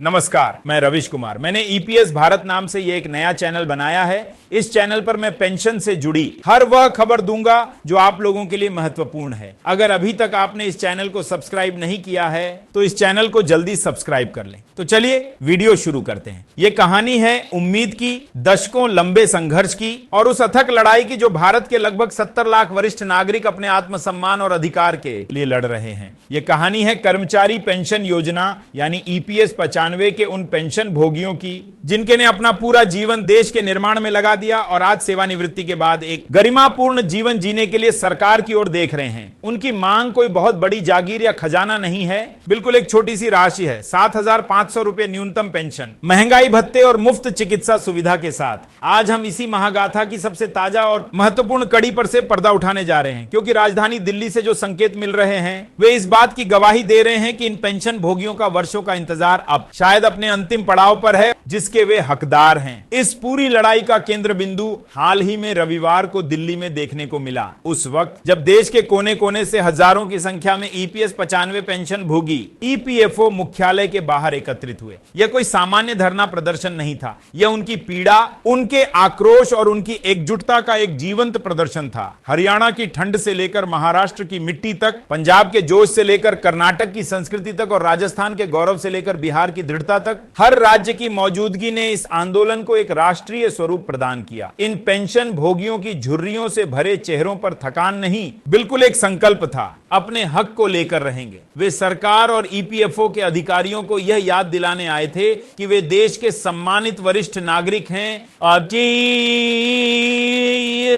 नमस्कार, मैं रविश कुमार। मैंने ईपीएस भारत नाम से ये एक नया चैनल बनाया है। इस चैनल पर मैं पेंशन से जुड़ी हर वह खबर दूंगा जो आप लोगों के लिए महत्वपूर्ण है। अगर अभी तक आपने इस चैनल को सब्सक्राइब नहीं किया है तो इस चैनल को जल्दी सब्सक्राइब कर लें। तो चलिए वीडियो शुरू करते हैं। ये कहानी है उम्मीद की, दशकों लंबे संघर्ष की और उस अथक लड़ाई की जो भारत के लगभग 70 लाख वरिष्ठ नागरिक अपने आत्मसम्मान और अधिकार के लिए लड़ रहे हैं। ये कहानी है कर्मचारी पेंशन योजना यानी ईपीएस 95 के उन पेंशन भोगियों की जिनके ने अपना पूरा जीवन देश के निर्माण में लगा दिया और आज सेवानिवृत्ति के बाद एक गरिमापूर्ण जीवन जीने के लिए सरकार की ओर देख रहे हैं। उनकी मांग कोई बहुत बड़ी जागीर या खजाना नहीं है, बिल्कुल एक छोटी सी राशि है। 7,500 रुपए न्यूनतम पेंशन, महंगाई भत्ते और मुफ्त चिकित्सा सुविधा के साथ। आज हम इसी महागाथा की सबसे ताजा और महत्वपूर्ण कड़ी पर से पर्दा उठाने जा रहे हैं, क्योंकि राजधानी दिल्ली से जो संकेत मिल रहे हैं वे इस बात की गवाही दे रहे हैं कि इन पेंशन भोगियों का वर्षों का इंतजार अब शायद अपने अंतिम पड़ाव पर है जिसके वे हकदार हैं। इस पूरी लड़ाई का केंद्र बिंदु हाल ही में रविवार को दिल्ली में देखने को मिला। उस वक्त जब देश के कोने कोने से हजारों की संख्या में ईपीएस 95 पेंशन भोगी ईपीएफओ मुख्यालय के बाहर एकत्रित हुए। यह कोई सामान्य धरना प्रदर्शन नहीं था, यह उनकी पीड़ा, उनके आक्रोश और उनकी एकजुटता का एक जीवंत प्रदर्शन था। हरियाणा की ठंड से लेकर महाराष्ट्र की मिट्टी तक, पंजाब के जोश से लेकर कर्नाटक की संस्कृति तक और राजस्थान के गौरव से लेकर बिहार की दृढ़ता तक, हर राज्य की मौजूदगी ने इस आंदोलन को एक राष्ट्रीय स्वरूप प्रदान किया। इन पेंशन भोगियों की झुर्रियों से भरे चेहरों पर थकान नहीं, बिल्कुल एक संकल्प था, अपने हक को लेकर रहेंगे। वे सरकार और ईपीएफओ के अधिकारियों को यह याद दिलाने आए थे कि वे देश के सम्मानित वरिष्ठ नागरिक हैं और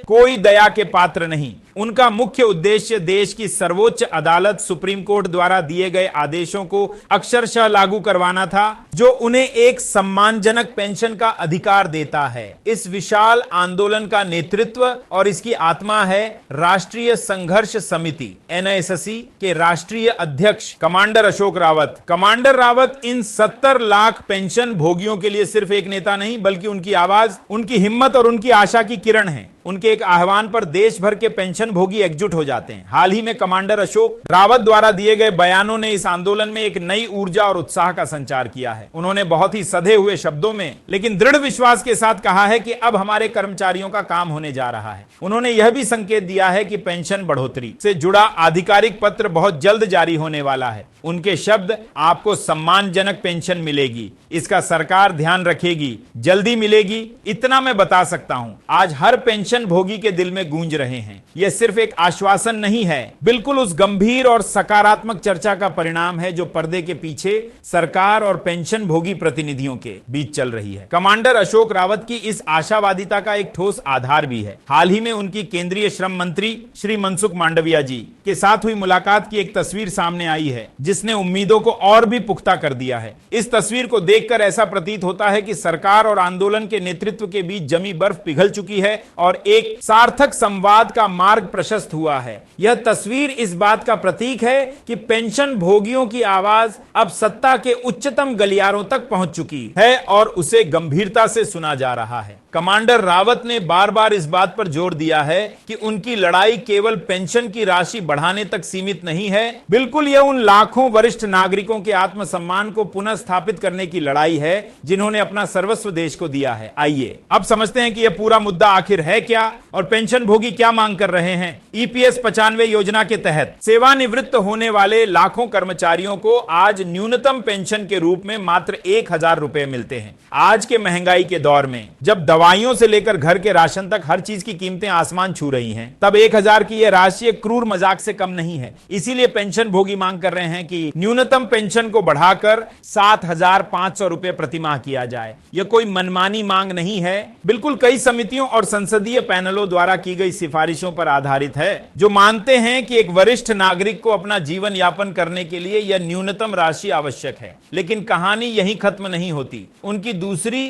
कोई दया के पात्र नहीं। उनका मुख्य उद्देश्य देश की सर्वोच्च अदालत सुप्रीम कोर्ट द्वारा दिए गए आदेशों को अक्षरशः लागू करवाना था, जो उन्हें एक सम्मानजनक पेंशन का अधिकार देता है। इस विशाल आंदोलन का नेतृत्व और इसकी आत्मा है राष्ट्रीय संघर्ष समिति एनएसएससी के राष्ट्रीय अध्यक्ष कमांडर अशोक रावत। कमांडर रावत इन 70 लाख पेंशन भोगियों के लिए सिर्फ एक नेता नहीं, बल्कि उनकी आवाज, उनकी हिम्मत और उनकी आशा की किरण है। उनके एक आह्वान पर देश भर के पेंशन भोगी एकजुट हो जाते हैं। हाल ही में कमांडर अशोक रावत द्वारा दिए गए बयानों ने इस आंदोलन में एक नई ऊर्जा और उत्साह का संचार किया है। उन्होंने बहुत ही सधे हुए शब्दों में लेकिन दृढ़ विश्वास के साथ कहा है कि अब हमारे कर्मचारियों का काम होने जा रहा है। उन्होंने यह भी संकेत दिया है कि पेंशन बढ़ोतरी से जुड़ा आधिकारिक पत्र बहुत जल्द जारी होने वाला है। उनके शब्द, आपको सम्मानजनक पेंशन मिलेगी, इसका सरकार ध्यान रखेगी, जल्दी मिलेगी, इतना मैं बता सकता हूं। आज हर पेंशन भोगी के दिल में गूंज रहे हैं। यह सिर्फ एक आश्वासन नहीं है, बिल्कुल उस गंभीर और सकारात्मक चर्चा का परिणाम है जो पर्दे के पीछे सरकार और पेंशन भोगी प्रतिनिधियों के बीच चल रही है। कमांडर अशोक रावत की इस आशावादिता का एक ठोस आधार भी है। हाल ही में उनकी केंद्रीय श्रम मंत्री श्री मनसुख मांडविया जी के साथ हुई मुलाकात की एक तस्वीर सामने आई है, जिसने उम्मीदों को और भी पुख्ता कर दिया है। इस तस्वीर को देखकर ऐसा प्रतीत होता है कि सरकार और आंदोलन के नेतृत्व के बीच जमी बर्फ पिघल चुकी है और एक सार्थक संवाद का मार्ग प्रशस्त हुआ है। यह तस्वीर इस बात का प्रतीक है कि पेंशन भोगियों की आवाज अब सत्ता के उच्चतम गलियारों तक पहुंच चुकी है और उसे गंभीरता से सुना जा रहा है। कमांडर रावत ने बार बार इस बात पर जोर दिया है कि उनकी लड़ाई केवल पेंशन की राशि बढ़ाने तक सीमित नहीं है, बिल्कुल यह उन लाखों वरिष्ठ नागरिकों के आत्मसम्मान को पुनः स्थापित करने की लड़ाई है जिन्होंने अपना सर्वस्व देश को दिया है। आइए अब समझते हैं कि यह पूरा मुद्दा आखिर है क्या और पेंशन भोगी क्या मांग कर रहे हैं। ईपीएस 95 योजना के तहत सेवानिवृत्त होने वाले लाखों कर्मचारियों को आज न्यूनतम पेंशन के रूप में मात्र 1,000 रुपए मिलते हैं। आज के महंगाई के दौर में जब दवाइयों से लेकर घर के राशन तक हर चीज की कीमतें आसमान छू रही हैं, तब 1,000 की यह राशि एक क्रूर मजाक से कम नहीं है। इसीलिए पेंशन भोगी मांग कर रहे हैं कि न्यूनतम पेंशन को बढ़ाकर 7,500 रुपए प्रतिमाह किया जाए। यह कोई मनमानी मांग नहीं है, बिल्कुल कई समितियों और संसदीय पैनलों द्वारा की गई सिफारिशों पर आधारित है, जो मानते हैं कि एक वरिष्ठ नागरिक को अपना जीवन यापन करने के लिए यह न्यूनतम राशि आवश्यक है। लेकिन कहानी यहीं खत्म नहीं होती। उनकी दूसरी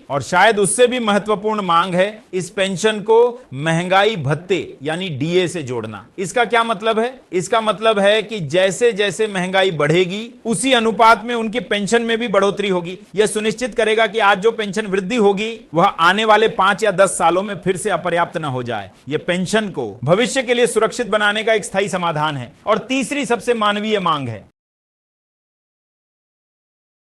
और शायद उससे भी महत्वपूर्ण मांग है इस पेंशन को महंगाई भत्ते यानी डीए से जोड़ना। इसका क्या मतलब है? इसका मतलब है कि जैसे जैसे महंगाई बढ़ेगी उसी अनुपात में उनकी पेंशन में भी बढ़ोतरी होगी। यह सुनिश्चित करेगा कि आज जो पेंशन वृद्धि होगी वह आने वाले 5 या 10 सालों में फिर से अपर्याप्त न हो जाए। यह पेंशन को भविष्य के लिए सुरक्षित बनाने का एक स्थायी समाधान है। और तीसरी सबसे मानवीय मांग है